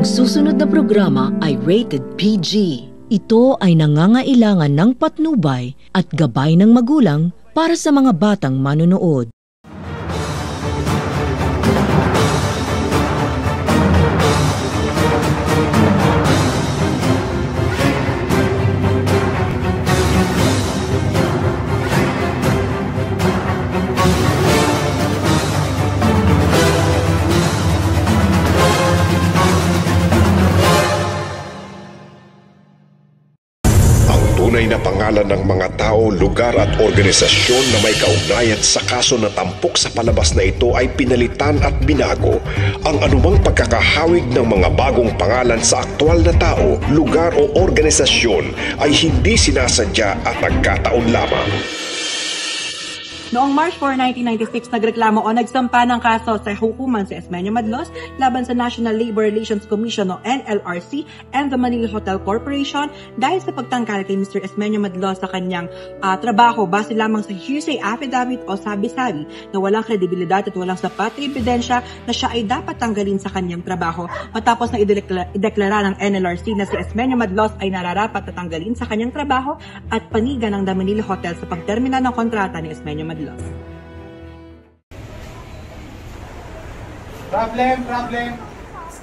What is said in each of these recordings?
Ang susunod na programa ay rated PG. Ito ay nangangailangan ng patnubay at gabay ng magulang para sa mga batang manonood. Tunay na pangalan ng mga tao, lugar at organisasyon na may kaugnayan sa kaso na tampok sa palabas na ito ay pinalitan at binago. Ang anumang pagkakahawig ng mga bagong pangalan sa aktwal na tao, lugar o organisasyon ay hindi sinasadya at nagkataon lamang. Noong March 4, 1996, nagreklamo o nagsampa ng kaso sa hukuman si Esmenio Madlos laban sa National Labor Relations Commission o NLRC and the Manila Hotel Corporation dahil sa pagtangkal kay Mr. Esmenio Madlos sa kanyang trabaho base lamang sa hearsay affidavit o sabi-sabi na walang kredibilidad at walang sapat na ebidensya na siya ay dapat tanggalin sa kanyang trabaho matapos na ideklara ng NLRC na si Esmenio Madlos ay nararapat na tanggalin sa kanyang trabaho at panigan ng The Manila Hotel sa pagtermina ng kontrata ni Esmenio Madlos. Problem.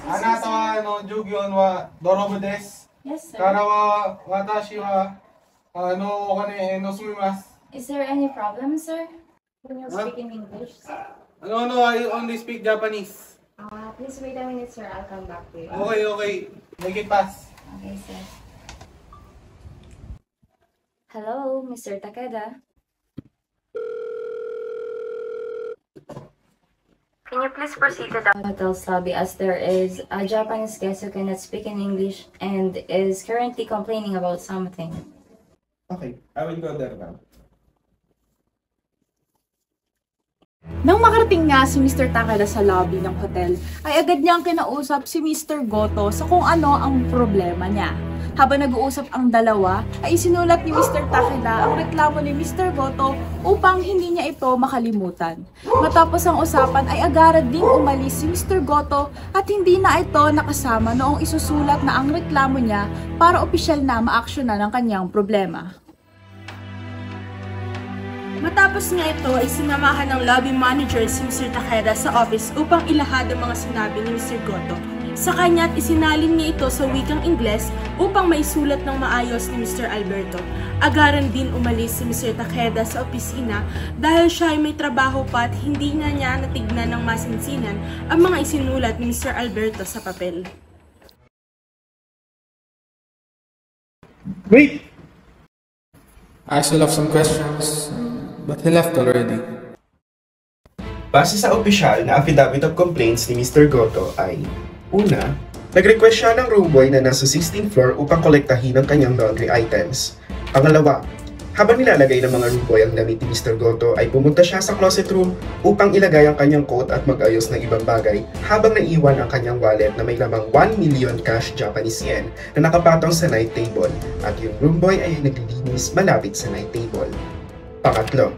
Anata wa no jugyon wa dorobo desu. Yes, sir. Kara wa watashi wa no okane no sumimasu. Is there any problem, sir? Can you speak in English, sir? No, I only speak Japanese. Please wait a minute, sir. I'll come back to you. Okay. Make it pass. Okay, sir. Hello, Mr. Takeda. Can you please proceed to the hotel's lobby as there is a Japanese guest who cannot speak in English and is currently complaining about something. Okay, I will go there now. Nang makarating nga si Mr. Takeda sa lobby ng hotel, ay agad niyang kinausap si Mr. Goto sa kung ano ang problema niya. Habang nag-uusap ang dalawa, ay isinulat ni Mr. Takeda ang reklamo ni Mr. Goto upang hindi niya ito makalimutan. Matapos ang usapan ay agad ding umalis si Mr. Goto at hindi na ito nakasama noong isusulat na ang reklamo niya para opisyal na maaksyonan ang kanyang problema. Matapos nga ito ay sinamahan ng lobby manager si Mr. Takeda sa office upang ilahad ang mga sinabi ni Mr. Goto. Sa kanya't isinalin niya ito sa wikang Ingles upang maisulat ng maayos ni Mr. Alberto. Agaran din umalis si Mr. Takeda sa opisina dahil siya ay may trabaho pa at hindi na niya natignan ng masinsinan ang mga isinulat ni Mr. Alberto sa papel. Wait! I still have some questions, but he left already. Base sa opisyal na affidavit of complaints ni Mr. Goto ay una, nag-request siya ng room boy na nasa 16th floor upang kolektahin ang kanyang laundry items. Pangalawa, habang nilalagay ng mga room boy ang damit ni Mr. Goto ay pumunta siya sa closet room upang ilagay ang kanyang coat at mag-ayos ng ibang bagay habang naiwan ang kanyang wallet na may lamang 1 million cash Japanese yen na nakapatong sa night table at yung room boy ay naglilinis malapit sa night table. Pangatlo,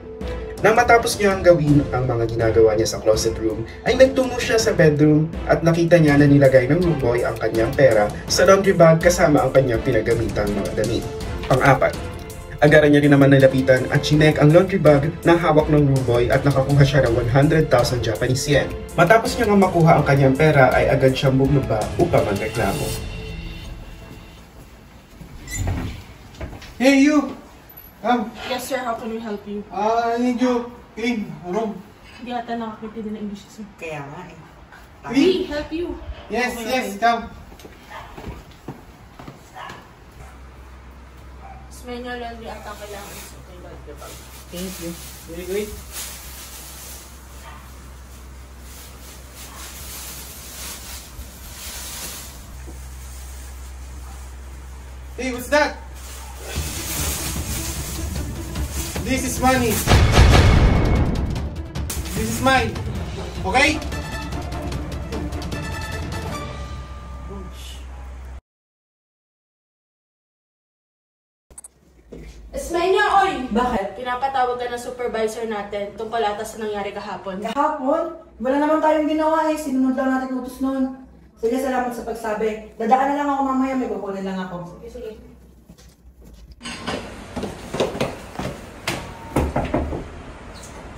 nang matapos niya ang gawin ang mga ginagawa niya sa closet room, ay nagtungo siya sa bedroom at nakita niya na nilagay ng room boy ang kanyang pera sa laundry bag kasama ang kanyang pinagamitang mga damit. Pang-apat, agaran niya rin naman nilapitan at chinek ang laundry bag na hawak ng room boy at nakakuha siya ng 100,000 Japanese yen. Matapos niya nga makuha ang kanyang pera ay agad siyang bumaba upang magreklamo. Hey you! Come! Yes sir, how can we help you? I need you clean room. Hindi ata nakakita ng English sir. Kaya nga eh. We help you. Yes, Okay. come. Esmenio laundry at ang kailangan sa laundry bag. Thank you. Very good. Hey, what's that? This is money. This is mine. Okay? Esmenio, oy! Bakit? Pinapatawag ka ng supervisor natin tungkol ata sa nangyari kahapon. Kahapon, wala naman tayong ginawa eh. Sinunod lang natin utos nun. Sige, salamat sa pagsabi. Dadaan na lang ako mamaya, may kukunin lang ako. Sige, sige.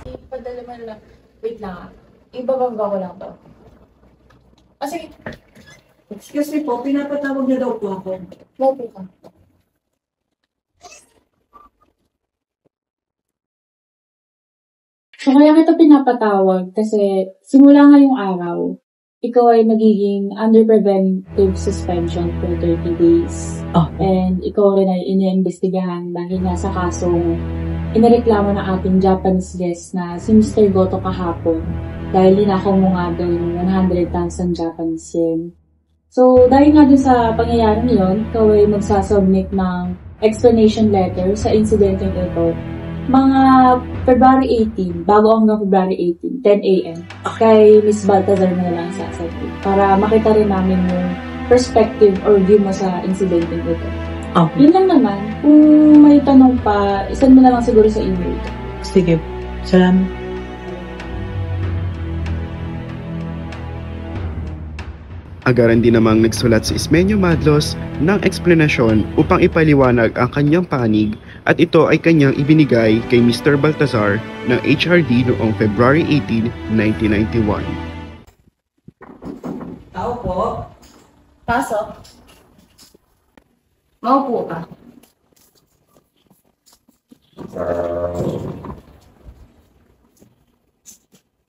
Ipadala mo lang. Wait lang ah. Ibabangga ko lang to. Ah, sige. Excuse me po, pinapatawag niyo daw po ako. Maupo ka. So, kaya kita pinapatawag kasi simula ngayong araw, ikaw ay magiging under preventive suspension for 30 days. Oh. And ikaw rin ay iniimbestigahan dahil nga sa kasong inireklamo ng ating Japanese guest na si Mr. Goto kahapon dahil linakaw mo nga daw yung 100,000 Japanese yen. So, dahil nga dun sa pangyayaring yun, ikaw ay magsasubmit ng explanation letter sa incidenteng ito mga February 18, bago hanggang February 18, 10 a.m. Kay Miss Baltazar na lang sasabihin para makita rin namin yung perspective or view mo sa incidenteng ito. Okay. Yun lang naman. Kung may tanong pa, isend mo na lang siguro sa email. Sige. Salamat. Agaran din namang nagsulat si Ismenyo Madlos ng eksplanasyon upang ipaliwanag ang kanyang panig at ito ay kanyang ibinigay kay Mr. Baltazar ng HRD noong February 18, 1991. Tao po. Pasok. Maupo ka.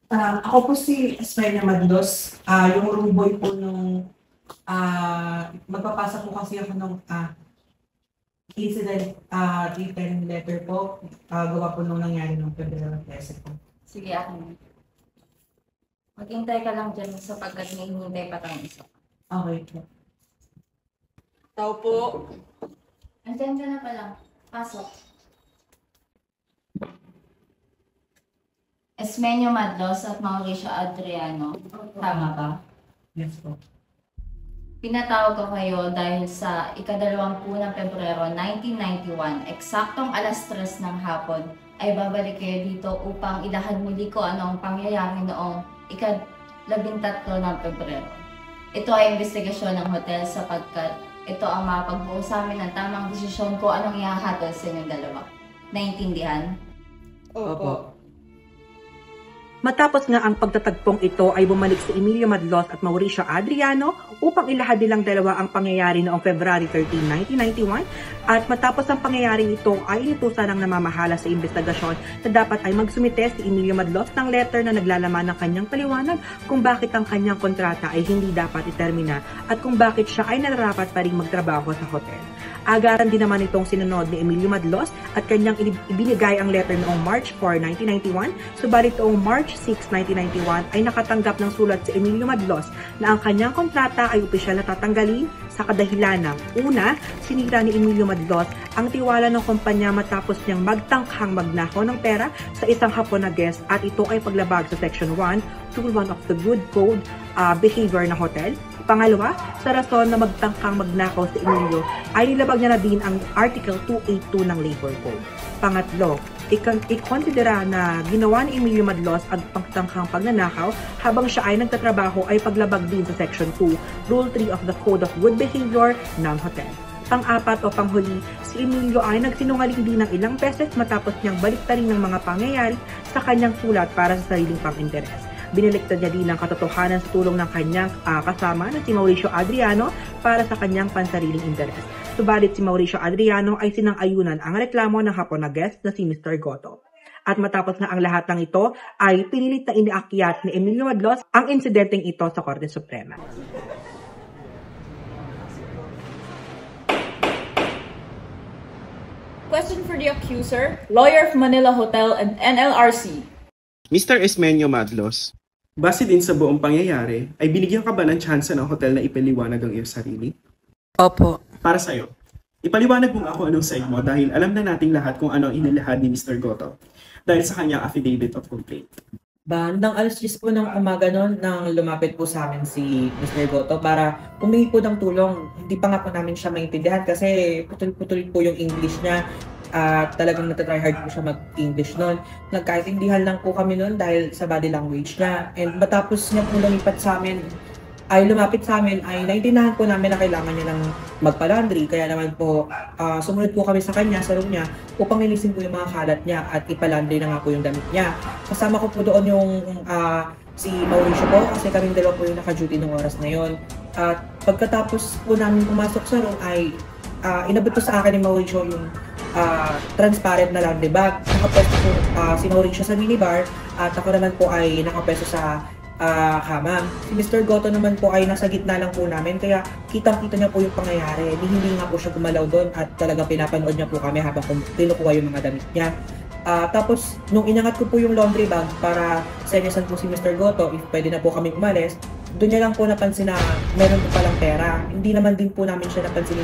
Ako po si Esmeralda Madlos. Yung room boy po nung magpapasa po kasi ako nung incident written letter po. Gawa po nung nangyari nung February 13 po. Sige, akin. Maghintay ka lang dyan sapagkat may hinintay pa tayong isa. Okay po. Tao po. Andiyan ka na pala. Pasok. Esmenyo Madlos at Mauricio Adriano. Tama ba? Yes po. Pinatawag ko kayo dahil sa ika-20 ng Pebrero 1991, eksaktong alas 3 ng hapon, ay babalik kayo dito upang ilahad muli ko ano ang pangyayari noong ika-13 ng Pebrero. Ito ay investigasyon ng hotel sapagkat ito ang mapagbuo sa amin ng tamang desisyon ko anong ihahatol sa inyong dalawa. Naintindihan? Opo. Matapos nga ang pagtatagpong ito ay bumalik si Emilio Madlos at Mauricio Adriano upang ilahad nilang dalawa ang pangyayari noong February 13, 1991 at matapos ang pangyayaring ito ay inutusan ng namamahala sa investigasyon na dapat ay magsumite si Emilio Madlos ng letter na naglalaman ng kanyang paliwanag kung bakit ang kanyang kontrata ay hindi dapat itermina at kung bakit siya ay nararapat pa rin magtrabaho sa hotel. Agaran din naman itong sinunod ni Emilio Madlos at kanyang ibinigay ang letter noong March 4, 1991. Subalit noong March 6, 1991 ay nakatanggap ng sulat si Emilio Madlos na ang kanyang kontrata ay opisyal na tatanggalin sa kadahilan ng una, sinira ni Emilio Madlos ang tiwala ng kumpanya matapos niyang magtangkang magnakaw ng pera sa isang Hapon na guest at ito ay paglabag sa Section 1, Rule 1 of the Good Code Behavior ng hotel. Pangalawa, sa rason na magtangkang magnakaw si Emilio ay nilabag niya na din ang Article 282 ng Labor Code. Pangatlo, ikonsidera na ginawa ni Emilio Madlos ang pagtangkang pagnanakaw habang siya ay nagtatrabaho ay paglabag din sa Section 2, Rule 3 of the Code of Good Behavior ng hotel. Pang-apat o panghuli, si Emilio ay nagsinungaling din ng ilang beses matapos niyang baliktarin ng mga pangyayari sa kanyang sulat para sa sariling pang-interes. Binaliktad niya din ang katotohanan sa tulong ng kanyang kasama na si Mauricio Adriano para sa kanyang pansariling interes. Subalit si Mauricio Adriano ay sinang-ayunan ang reklamo ng Hapon na guest na si Mr. Goto. At matapos na ang lahat ng ito, ay pinilit na iniakyat ni Emilio Madlos ang insidenteng ito sa Korte Suprema. Question for the accuser, lawyer of Manila Hotel and NLRC. Mr. Ismenyo Madlos, base din sa buong pangyayari, ay binigyan ka ba ng tsansa ng hotel na ipaliwanag ang iyong sarili? Opo. Para sa'yo, ipaliwanag mo ako anong side mo dahil alam na nating lahat kung ano ang inilahad ni Mr. Goto dahil sa kanyang affidavit of complaint. Bandang alas 10 po ng umaga noon nang lumapit po sa amin si Mr. Goto para humingi po ng tulong. Hindi pa nga po namin siya maintindihan kasi putol-putol po yung English niya. Talagang natatry hard po siya mag-English noon. Nagkaintindihan lang po kami noon dahil sa body language niya. And matapos niya po lumipat sa amin, ay lumapit sa amin, ay naintindihan po namin na kailangan niya ng magpa-laundry. Kaya naman po, sumunod po kami sa kanya, sa room niya, upang linisin po yung mga kalat niya at ipa-laundry na nga po yung damit niya. Kasama ko po doon yung si Mauricio po, kasi kaming dalawa po yung naka-duty ng oras na yon. At pagkatapos po namin pumasok sa room ay inabot po sa akin ni Mauricio yung transparent na laundry bag. Nakapwesto po si Mauricio sa minibar at ako naman po ay nakapwesto sa kama. Si Mr. Goto naman po ay nasa gitna lang po namin, kaya kitang-kita niya po yung pangyayari. Hindi nga po siya gumalaw doon at talaga pinapanood niya po kami habang kinukuha yung mga damit niya. Tapos, nung inangat ko po yung laundry bag para senyasan po si Mr. Goto if pwede na po kami umalis, doon niya lang po napansin na meron po palang pera. Hindi naman din po namin siya napansin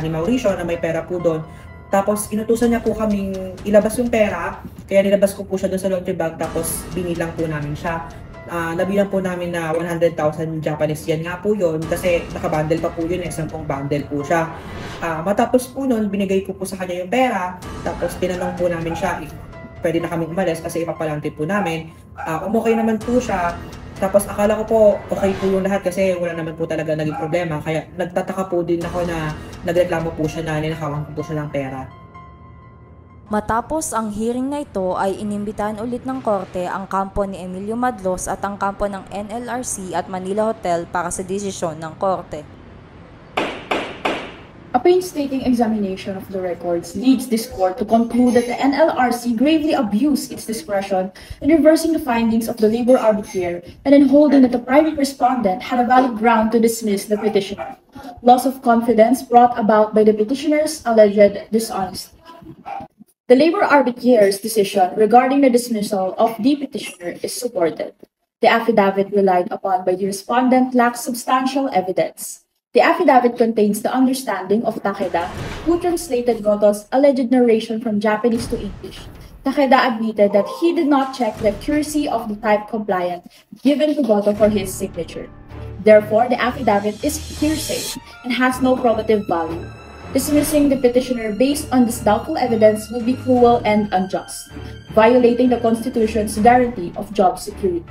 ni Mauricio na may pera po doon. Tapos, inutusan niya po kaming ilabas yung pera, kaya nilabas ko po siya doon sa laundry bag, tapos binilang po namin siya. Nabilang po namin na 100,000 Japanese yen nga po yun, kasi nakabundle pa po yun, 10 bundle po siya. Matapos po nun, binigay ko po sa kanya yung pera, tapos tinanong po namin siya if pwede na kami umalis kasi ipapalante po namin. Okay naman po siya, tapos akala ko po okay po yung lahat kasi wala naman po talaga naging problema, kaya nagtataka po din ako na nagreklamo po siya na ninakawan po siya ng pera. Matapos ang hearing na ito ay inimbitahan ulit ng korte ang kampo ni Emilio Madlos at ang kampo ng NLRC at Manila Hotel para sa desisyon ng korte. A painstaking examination of the records leads this court to conclude that the NLRC gravely abused its discretion in reversing the findings of the labor arbitrator and in holding that the private respondent had a valid ground to dismiss the petitioner. Loss of confidence brought about by the petitioner's alleged dishonesty. The labor arbitrator's decision regarding the dismissal of the petitioner is supported. The affidavit relied upon by the respondent lacks substantial evidence. The affidavit contains the understanding of Takeda, who translated Goto's alleged narration from Japanese to English. Takeda admitted that he did not check the accuracy of the type compliant given to Goto for his signature. Therefore, the affidavit is hearsay and has no probative value. Dismissing the petitioner based on this doubtful evidence would be cruel and unjust, violating the Constitution's guarantee of job security.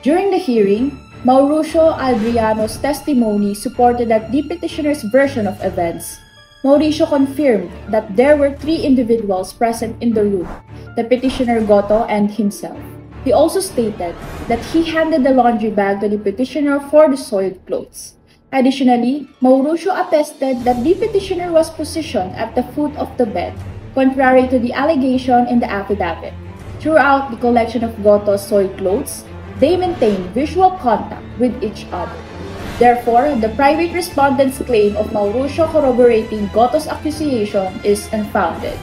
During the hearing, Mauricio Adriano's testimony supported that the petitioner's version of events. Mauricio confirmed that there were 3 individuals present in the room, the petitioner Goto and himself. He also stated that he handed the laundry bag to the petitioner for the soiled clothes. Additionally, Mauricio attested that the petitioner was positioned at the foot of the bed, contrary to the allegation in the affidavit. Throughout the collection of Goto's soiled clothes, they maintained visual contact with each other. Therefore, the private respondent's claim of Mauricio corroborating Goto's accusation is unfounded.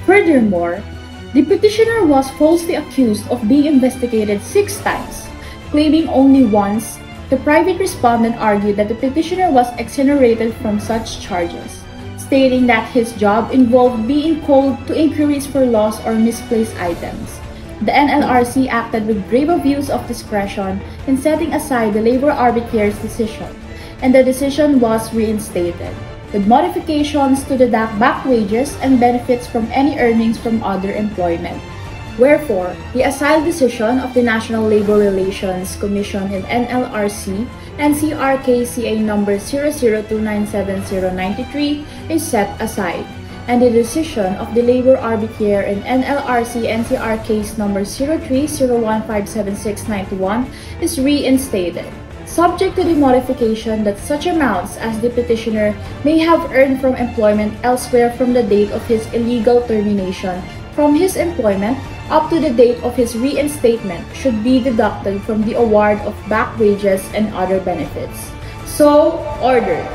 Furthermore, the petitioner was falsely accused of being investigated 6 times, claiming only once. The private respondent argued that the petitioner was exonerated from such charges, stating that his job involved being called to inquiries for lost or misplaced items. The NLRC acted with grave abuse of discretion in setting aside the labor arbitrator's decision, and the decision was reinstated, with modifications to deduct back wages and benefits from any earnings from other employment. Wherefore, the assigned decision of the National Labor Relations Commission in NLRC NCRK-CA number 002977093 is set aside, and the decision of the Labor Arbitrator in NLRC NCR case number 0301576691 is reinstated, subject to the modification that such amounts as the petitioner may have earned from employment elsewhere from the date of his illegal termination from his employment up to the date of his reinstatement should be deducted from the award of back wages and other benefits. So ordered.